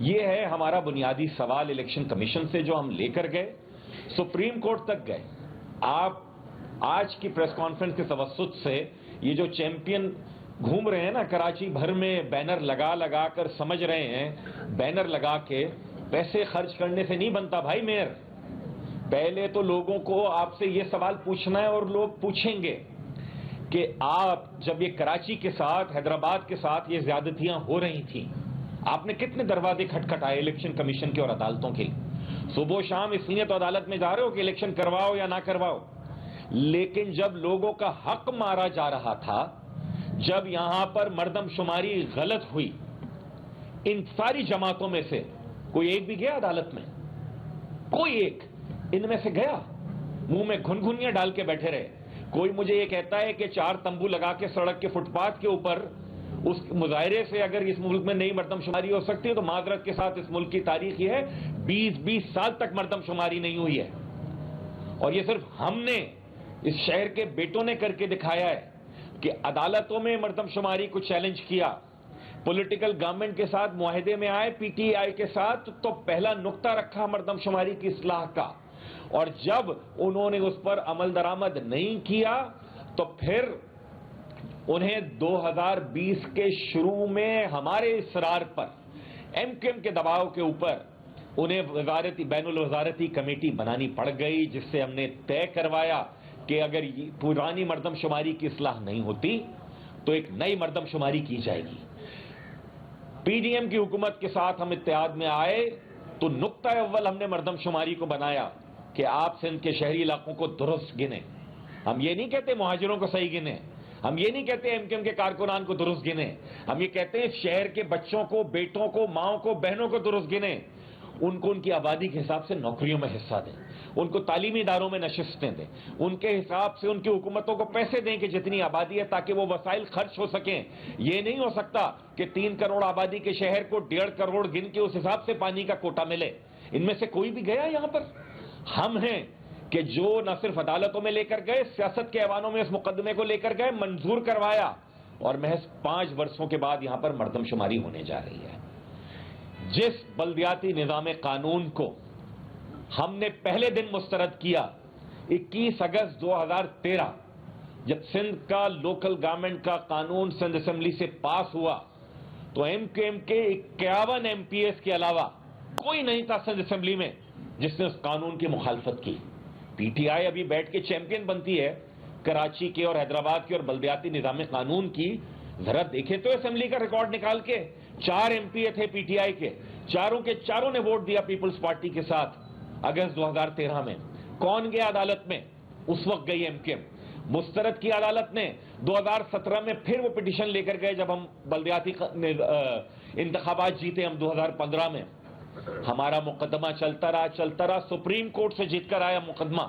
یہ ہے ہمارا بنیادی سوال الیکشن کمیشن سے جو ہم لے کر گئے، سپریم کورٹ تک گئے۔ آپ آج کی پریس کانفرنس کے توسط سے یہ جو چیمپئن گھوم رہے ہیں نا کراچی بھر میں، بینر لگا لگا کر سمجھ رہے ہیں بینر لگا کے پیسے خرچ کرنے سے نہیں بنتا بھائی میئر۔ پہلے تو لوگوں کو آپ سے یہ سوال پوچھنا ہے اور لوگ پوچھیں گے کہ آپ جب یہ کراچی کے ساتھ، حیدرآباد کے ساتھ یہ زیادتیاں ہو رہی تھیں، آپ نے کتنے دروازے کھٹکھٹائے الیکشن کمیشن کے اور عدالتوں کے؟ صبح و شام اس لیے تو عدالت میں جا رہے ہو کہ الیکشن کرواؤ یا نہ کرواؤ، لیکن جب لوگوں کا حق مارا جا رہا تھا، جب یہاں پر مردم شماری غلط ہوئی، ان ساری جماعتوں میں سے کوئی ایک بھی گیا عدالت میں؟ کوئی ایک ان میں سے گیا؟ منہ میں گھنگھنیاں ڈال کے بیٹھے رہے۔ کوئی مجھے یہ کہتا ہے کہ 4 تمبو لگا کے سڑک کے فٹ پاتھ کے اوپر اس مظاہرے سے اگر اس ملک میں نئی مردم شماری ہو سکتی ہے تو معذرت کے ساتھ اس ملک کی تاریخ یہ ہے 20 سال تک مردم شماری نہیں ہوئی ہے، اور یہ صرف ہم نے، اس شہر کے بیٹوں نے کر کے دکھایا ہے کہ عدالتوں میں مردم شماری کو چیلنج کیا، پولیٹیکل گورنمنٹ کے ساتھ معاہدے میں آئے پی ٹی آئی کے ساتھ تو پہلا نقطہ رکھا مردم شماری کی اصلاح کا، اور جب انہوں نے اس پر عمل درآمد نہیں کیا تو پھر انہیں 2020 کے شروع میں ہمارے اصرار پر، ایم کیو ایم کے دباؤ کے اوپر انہیں بین الوزارتی کمیٹی بنانی پڑ گئی، جس سے ہم نے طے کروایا کہ اگر پرانی مردم شماری کی اصلاح نہیں ہوتی تو ایک نئی مردم شماری کی جائے گی۔ پی ڈی ایم کی حکومت کے ساتھ ہم اتحاد میں آئے تو نقطہ اول ہم نے مردم شماری کو بنایا کہ آپ سندھ کے شہری علاقوں کو درست گنیں۔ ہم یہ نہیں کہتے مہاجروں کو صحیح گنیں، ہم یہ نہیں کہتے ایم کیو ایم کے کارکنان کو درست گنیں، ہم یہ کہتے ہیں شہر کے بچوں کو، بیٹوں کو، ماؤں کو، بہنوں کو درست گنیں، ان کو ان کی آبادی کے حساب سے نوکریوں میں حصہ دیں، ان کو تعلیمی اداروں میں نشستیں دیں، ان کے حساب سے ان کی حکومتوں کو پیسے دیں کہ جتنی آبادی ہے تاکہ وہ وسائل خرچ ہو سکیں۔ یہ نہیں ہو سکتا کہ 3 کروڑ آبادی کے شہر کو 1.5 کروڑ گن کے اس حساب سے پانی کا کوٹا ملے۔ ان میں سے کوئی بھی گیا یہاں پر؟ ہم ہیں کہ جو نہ صرف عدالتوں میں لے کر گئے، سیاست کے ایوانوں میں اس مقدمے کو لے کر گئے، منظور کروایا، اور محض 5 برسوں کے بعد یہاں پر مردم شماری ہونے جا رہی ہے۔ جس بلدیاتی نظام قانون کو ہم نے پہلے دن مسترد کیا 21 اگست 2013، جب سندھ کا لوکل گورنمنٹ کا قانون سندھ اسمبلی سے پاس ہوا تو ایم کیو ایم کے 51 ایم پی ایس کے علاوہ کوئی نہیں تھا سندھ اسمبلی میں جس نے اس قانون کی مخالفت کی۔ پی ٹی آئی ابھی بیٹھ کے چیمپئن بنتی ہے کراچی کے اور حیدرآباد کے اور بلدیاتی نظام قانون کی۔ ذرا دیکھیں تو اسمبلی کا ریکارڈ نکال کے، 4 ایم پی اے تھے پی ٹی آئی کے، چاروں کے چاروں نے ووٹ دیا پیپلز پارٹی کے ساتھ اگست 2013 میں۔ کون گیا عدالت میں؟ اس وقت گئی ایم کیو ایم۔ مسترد کی عدالت نے 2017 میں، پھر وہ پٹیشن لے کر گئے جب ہم بلدیاتی انتخابات جیتے ہم 2015 میں۔ ہمارا مقدمہ چلتا رہا، سپریم کورٹ سے جیت کر آیا مقدمہ۔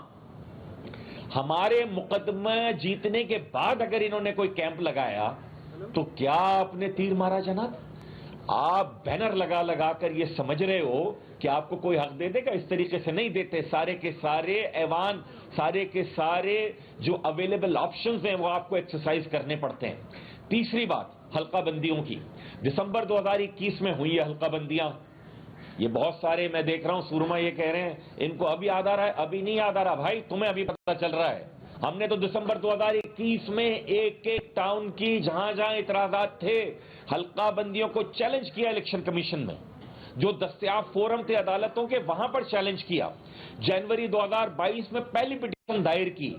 ہمارے مقدمہ جیتنے کے بعد اگر انہوں نے کوئی کیمپ لگایا تو کیا آپ نے تیر مارا جناب؟ آپ بینر لگا لگا کر یہ سمجھ رہے ہو کہ آپ کو کوئی حق دے دے گا؟ اس طریقے سے نہیں دیتے۔ سارے کے سارے ایوان، سارے کے سارے جو اویلیبل آپشنز ہیں وہ آپ کو ایکسرسائز کرنے پڑتے ہیں۔ تیسری بات حلقہ بندیوں کی، دسمبر 2021 میں ہوئی ہے حلقہ بندیاں۔ یہ بہت سارے میں دیکھ رہا ہوں سورما یہ کہہ رہے ہیں ان کو ابھی یاد آ رہا ہے، ابھی نہیں یاد آ رہا بھائی، تمہیں ابھی پتہ چل رہا ہے۔ ہم نے تو دسمبر 2021 میں ایک ٹاؤن کی جہاں جہاں اعتراضات تھے، حلقہ بندیوں کو چیلنج کیا الیکشن کمیشن میں، جو دستیاب فورم تھے عدالتوں کے وہاں پر چیلنج کیا۔ جنوری 2022 میں پہلی پٹیشن دائر کی،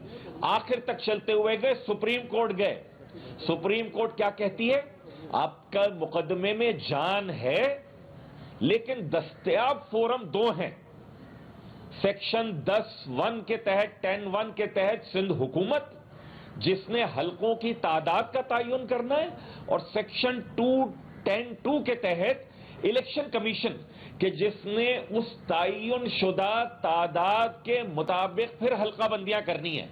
آخر تک چلتے ہوئے گئے، سپریم کورٹ گئے۔ سپریم کورٹ کیا کہتی ہے؟ آپ کا مقدمے میں جان ہے لیکن دستیاب فورم 2 ہیں۔ سیکشن 10(1) کے تحت، 10(1) کے تحت سندھ حکومت جس نے حلقوں کی تعداد کا تعین کرنا ہے، اور سیکشن 10(2) کے تحت الیکشن کمیشن کہ جس نے اس تعین شدہ تعداد کے مطابق پھر حلقہ بندیاں کرنی ہیں۔